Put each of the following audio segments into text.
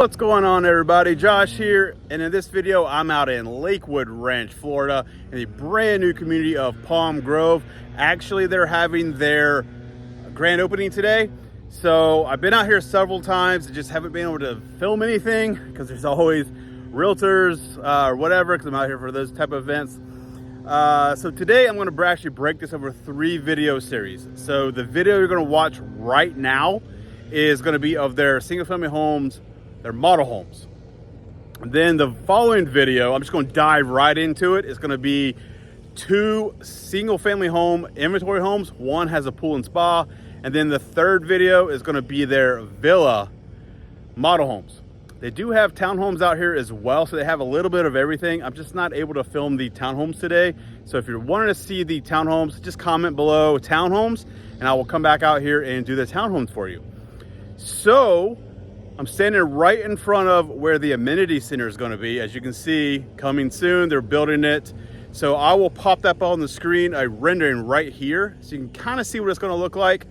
What's going on, everybody? Josh here, and in this video I'm out in Lakewood Ranch, Florida, in the brand new community of Palm Grove. Actually, they're having their grand opening today, so I've been out here several times and just haven't been able to film anything because there's always realtors or whatever, because I'm out here for those type of events. So today I'm going to actually break this over 3 video series. So the video you're going to watch right now is going to be of their single family homes, their model homes. And then the following video, I'm just going to dive right into it. It's going to be 2 single family home inventory homes. One has a pool and spa. And then the third video is going to be their villa model homes. They do have townhomes out here as well, so they have a little bit of everything. I'm just not able to film the townhomes today. So if you're wanting to see the townhomes, just comment below townhomes and I will come back out here and do the townhomes for you. So I'm standing right in front of where the amenity center is going to be. As you can see, coming soon, they're building it. So I will pop that on the screen, a rendering right here, so you can kind of see what it's going to look like.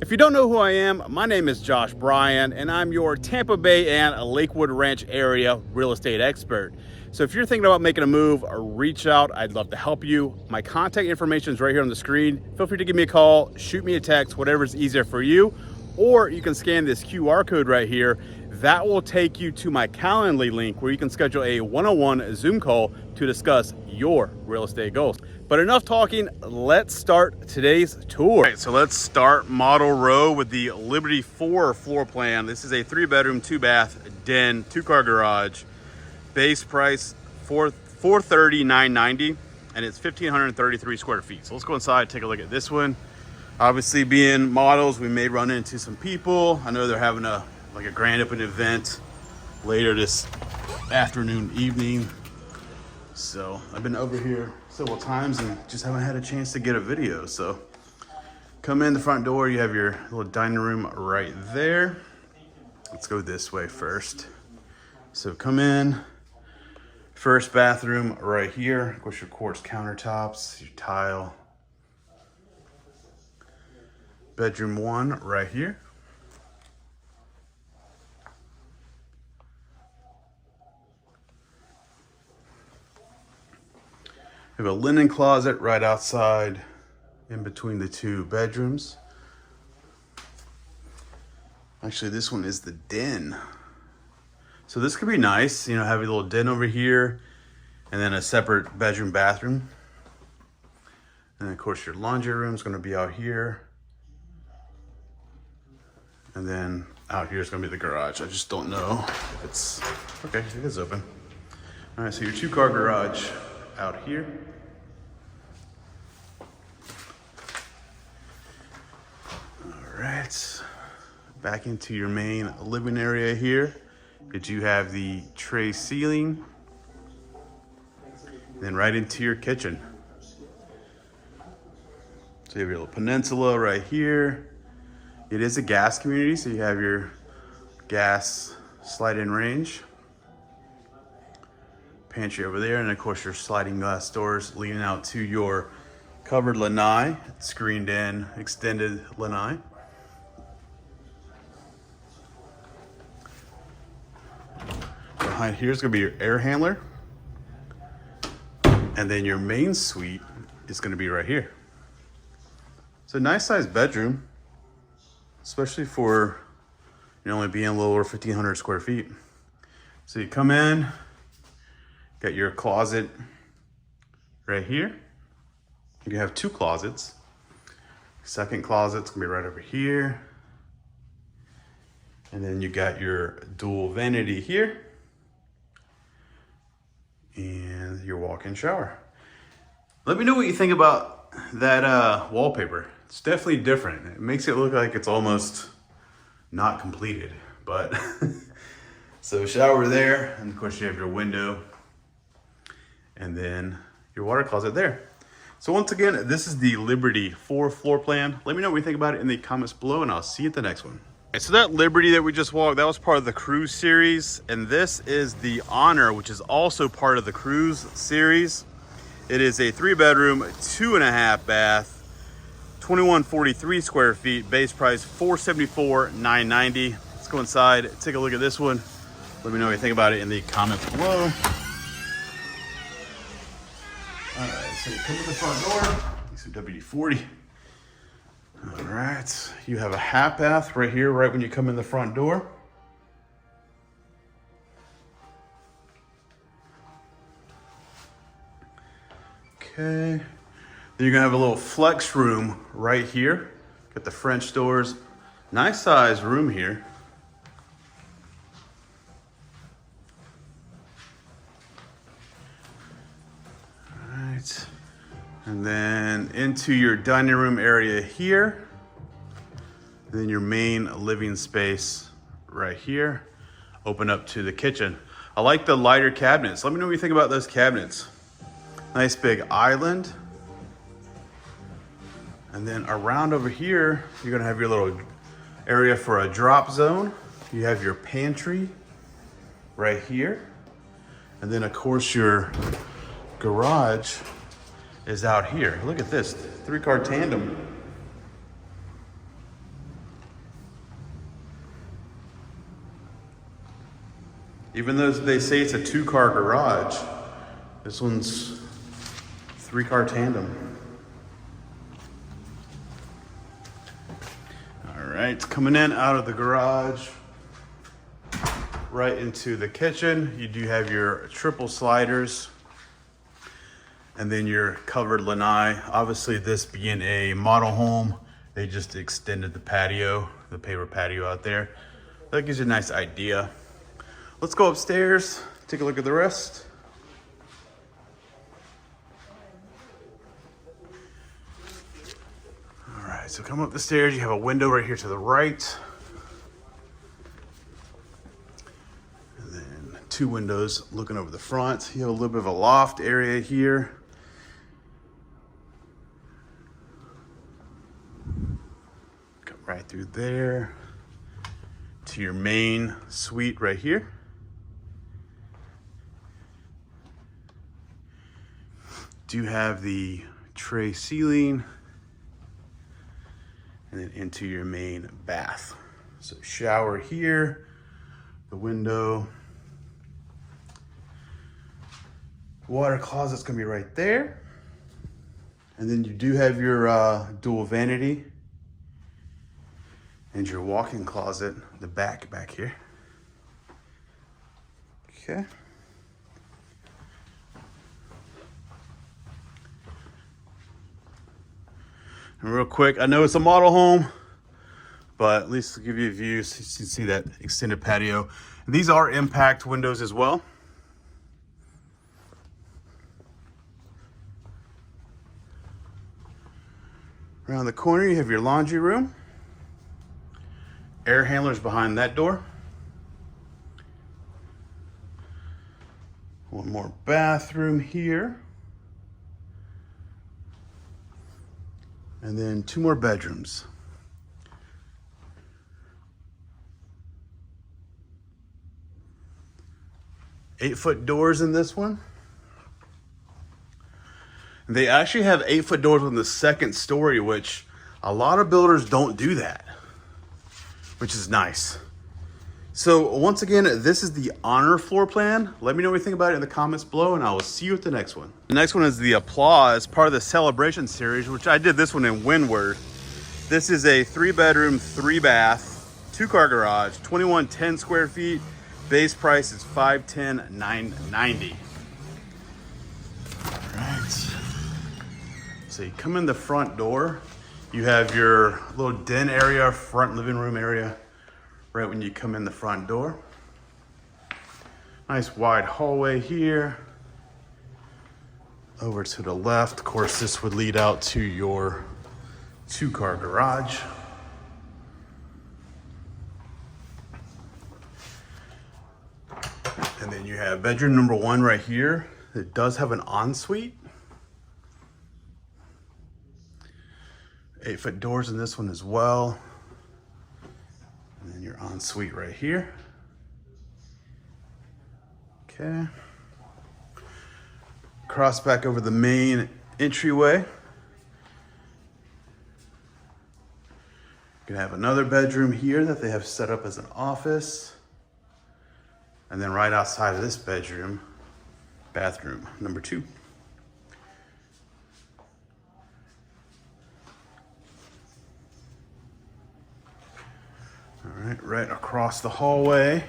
If you don't know who I am, my name is Josh Bryan, and I'm your Tampa Bay and Lakewood Ranch area real estate expert. So if you're thinking about making a move, reach out. I'd love to help you. My contact information is right here on the screen. Feel free to give me a call, shoot me a text, whatever is easier for you. Or you can scan this QR code right here. That will take you to my Calendly link where you can schedule a one-on-one Zoom call to discuss your real estate goals. But enough talking, let's start today's tour. All right, so let's start model row with the Liberty 4 floor plan. This is a 3-bedroom, 2-bath, den, 2-car garage. Base price $430,990, and it's 1,533 square feet. So let's go inside, take a look at this one. Obviously, being models, we may run into some people. I know they're having a grand opening event later this afternoon, evening. So I've been over here several times and just haven't had a chance to get a video. So come in the front door, you have your little dining room right there. Let's go this way first. So come in, first bathroom right here. Of course, your quartz countertops, your tile. Bedroom 1 right here. We have a linen closet right outside in between the 2 bedrooms. Actually, this one is the den. So this could be nice, you know, have a little den over here and then a separate bedroom, bathroom. And of course your laundry room is going to be out here. And then out here is going to be the garage. I just don't know if it's, okay, it is open. All right, so your 2-car garage out here. All right, back into your main living area here. Did you have the tray ceiling? And then right into your kitchen. So you have your little peninsula right here. It is a gas community, so you have your gas slide-in range. Pantry over there, and of course your sliding glass doors leading out to your covered lanai, screened in, extended lanai. Behind here is going to be your air handler. And then your main suite is going to be right here. It's a nice sized bedroom, especially for, you know, only being a little over 1,500 square feet. So you come in, got your closet right here. You have 2 closets. Second closet's gonna be right over here. And then you got your dual vanity here. And your walk-in shower. Let me know what you think about that wallpaper. It's definitely different. It makes it look like it's almost not completed, but so shower there, and of course you have your window and then your water closet there. So once again, this is the Liberty 4 floor plan. Let me know what you think about it in the comments below, and I'll see you at the next one. And so that Liberty that we just walked, that was part of the Cruise series, and this is the Honor, which is also part of the Cruise series. It is a 3-bedroom, 2.5 bath, 2143 square feet, base price $474,990. It's Let's go inside, take a look at this one. Let me know what you think about it in the comments below. All right, so you come to the front door, some WD-40. All right, you have a half bath right here, right when you come in the front door. Okay, then you're gonna have a little flex room right here. Got the French doors. Nice size room here. All right, and then into your dining room area here. Then your main living space right here. Open up to the kitchen. I like the lighter cabinets. Let me know what you think about those cabinets. Nice big island. And then around over here, you're gonna have your little area for a drop zone. You have your pantry right here. And then of course your garage is out here. Look at this, 3-car tandem. Even though they say it's a 2-car garage, this one's 3-car tandem. All right, coming in out of the garage, right into the kitchen. You do have your triple sliders and then your covered lanai. Obviously this being a model home, they just extended the patio, the paper patio out there. That gives you a nice idea. Let's go upstairs, take a look at the rest. All right, so come up the stairs, you have a window right here to the right. And then 2 windows looking over the front. You have a little bit of a loft area here. Come right through there to your main suite right here. Do have the tray ceiling and then into your main bath. So shower here, the window. Water closet's gonna be right there. And then you do have your dual vanity and your walk-in closet, the back here. Okay. And real quick, I know it's a model home, but at least to give you a view so you can see that extended patio. And these are impact windows as well. Around the corner, you have your laundry room. Air handlers behind that door. One more bathroom here. And then 2 more bedrooms. 8-foot doors in this one. They actually have 8-foot doors on the 2nd story, which a lot of builders don't do that, which is nice. So once again, this is the honor floor plan. Let me know what you think about it in the comments below, and I will see you at the next one. The next one is the Applause, part of the Celebration series, which I did this one in Windward. This is a 3-bedroom, 3-bath, 2-car garage, 2110 square feet. Base price is $510,990. All right. So you come in the front door. You have your little den area, front living room area, right when you come in the front door. Nice wide hallway here. Over to the left, of course, this would lead out to your 2-car garage. And then you have bedroom number 1 right here. It does have an ensuite. 8-foot doors in this one as well. And then your ensuite right here. Okay. Cross back over the main entryway. You can have another bedroom here that they have set up as an office. And then right outside of this bedroom, bathroom number 2. All right, right across the hallway,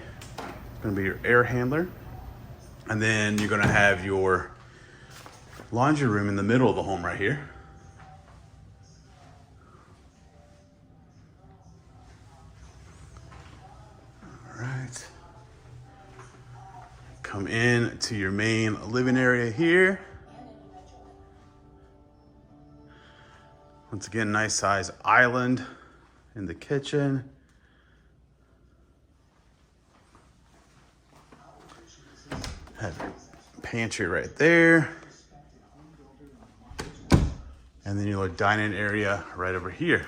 gonna be your air handler. And then you're gonna have your laundry room in the middle of the home right here. All right. Come in to your main living area here. Once again, nice size island in the kitchen. Have your pantry right there. And then your dining area right over here,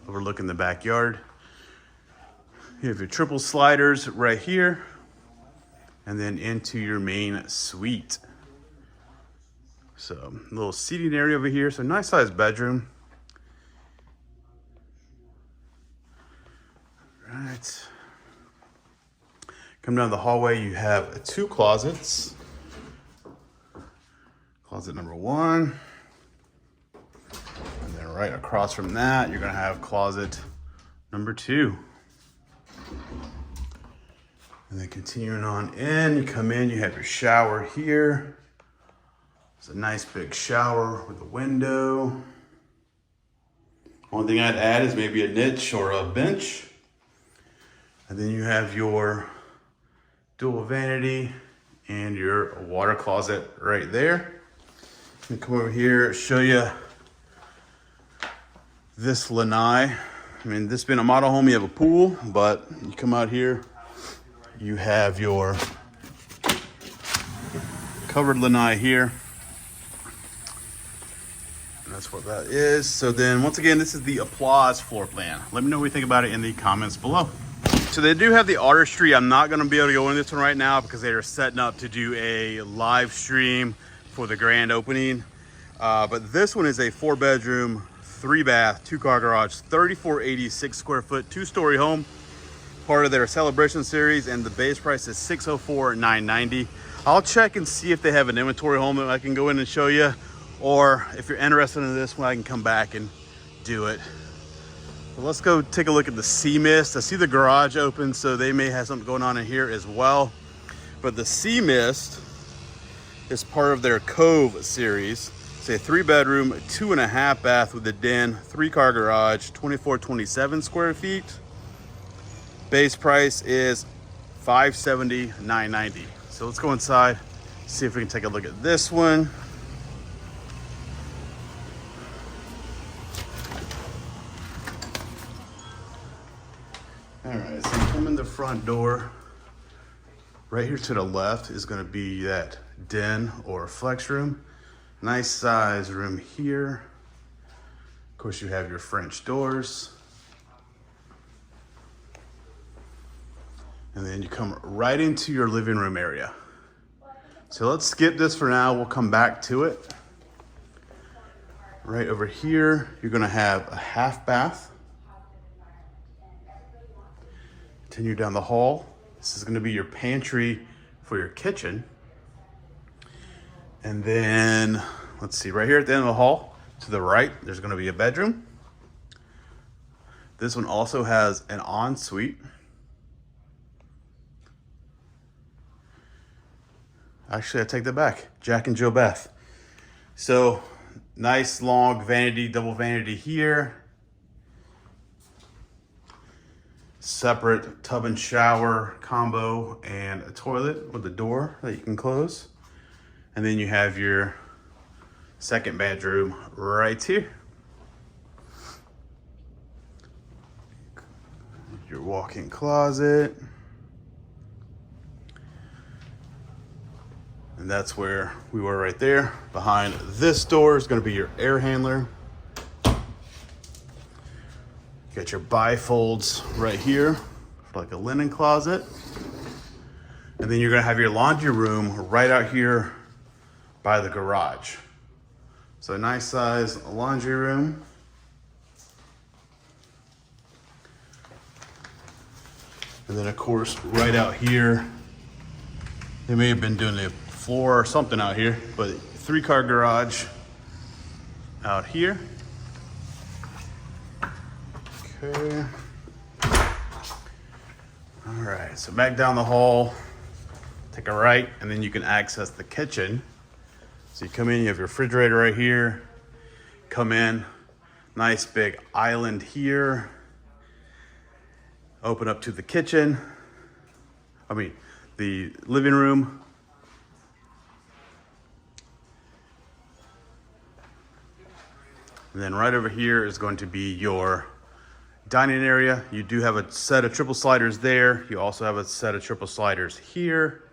overlooking the backyard. You have your triple sliders right here, and then into your main suite. So a little seating area over here. So nice sized bedroom. Right. Come down the hallway, you have 2 closets. Closet number 1. And then right across from that, you're gonna have closet number 2. And then continuing on in, you come in, you have your shower here. It's a nice big shower with a window. One thing I'd add is maybe a niche or a bench. And then you have your dual vanity and your water closet right there. Let me come over here, show you this lanai. I mean, this being a model home, you have a pool, but you come out here, you have your covered lanai here. And that's what that is. So then, once again, this is the Applause floor plan. Let me know what you think about it in the comments below. So they do have the artistry. I'm not gonna be able to go into this one right now because they are setting up to do a live stream for the grand opening. But this one is a 4-bedroom, 3-bath, 2-car garage, 3,486 square foot, 2-story home, part of their celebration series, and the base price is $604,990. I'll check and see if they have an inventory home that I can go in and show you, or if you're interested in this one, I can come back and do it. But let's go take a look at the sea mist. I see the garage open, so they may have something going on in here as well. But the sea mist is part of their Cove series. It's a 3-bedroom, 2.5 bath with a den, 3-car garage, 2,427 square feet. Base price is $570,990. So let's go inside, see if we can take a look at this one. All right, so you come in the front door. Right here to the left is gonna be that den or flex room. Nice size room here. Of course, you have your French doors. And then you come right into your living room area. So let's skip this for now. We'll come back to it. Right over here, you're gonna have a half bath. Continue down the hall. This is gonna be your pantry for your kitchen. And then, let's see, right here at the end of the hall, to the right, there's gonna be a bedroom. This one also has an ensuite. Actually, I take that back. Jack and Jill bath. So, nice long vanity, double vanity here. Separate tub and shower combo and a toilet with a door that you can close. And then you have your second bedroom right here. Your walk-in closet. And that's where we were right there. Behind this door is gonna be your air handler. You got your bifolds right here for like a linen closet. And then you're gonna have your laundry room right out here by the garage. So a nice size laundry room. And then of course, right out here, they may have been doing the floor or something out here, but 3-car garage out here. Okay. All right, so back down the hall, take a right, and then you can access the kitchen. So you come in, you have your refrigerator right here. Come in, nice big island here. Open up to the kitchen. The living room. And then right over here is going to be your dining area. You do have a set of triple sliders there. You also have a set of triple sliders here.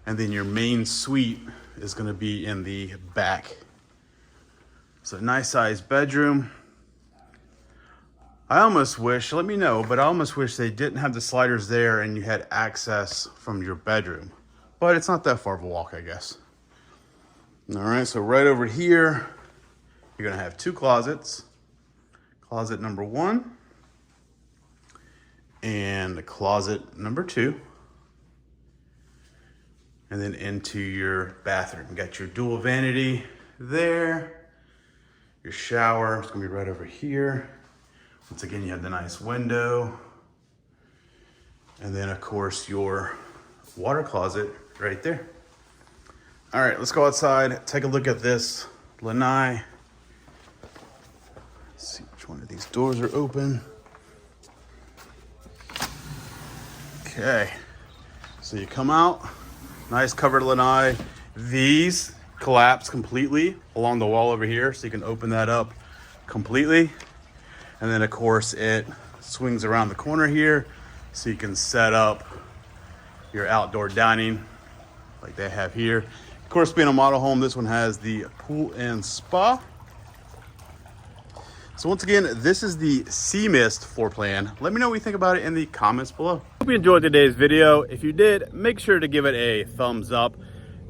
And then your main suite is going to be in the back. So nice sized bedroom. I almost wish, let me know, but I almost wish they didn't have the sliders there and you had access from your bedroom. But it's not that far of a walk, I guess. All right, so right over here, you're gonna have 2 closets. Closet number 1 and the closet number 2. And then into your bathroom. You got your dual vanity there. Your shower is gonna be right over here. Once again, you have the nice window. And then of course your water closet right there. All right, let's go outside, take a look at this lanai. Let's see which one of these doors are open. Okay, so you come out, nice covered lanai. These collapse completely along the wall over here, so you can open that up completely. And then of course it swings around the corner here, so you can set up your outdoor dining like they have here. Of course, being a model home, this one has the pool and spa. So once again, this is the Sea Mist floor plan. Let me know what you think about it in the comments below. Hope you enjoyed today's video. If you did, make sure to give it a thumbs up.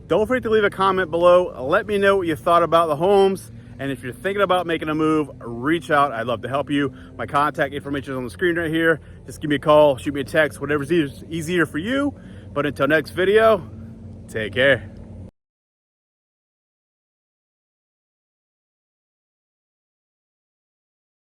Don't forget to leave a comment below. Let me know what you thought about the homes. And if you're thinking about making a move, reach out. I'd love to help you. My contact information is on the screen right here. Just give me a call, shoot me a text, whatever's easier for you. But until next video, take care.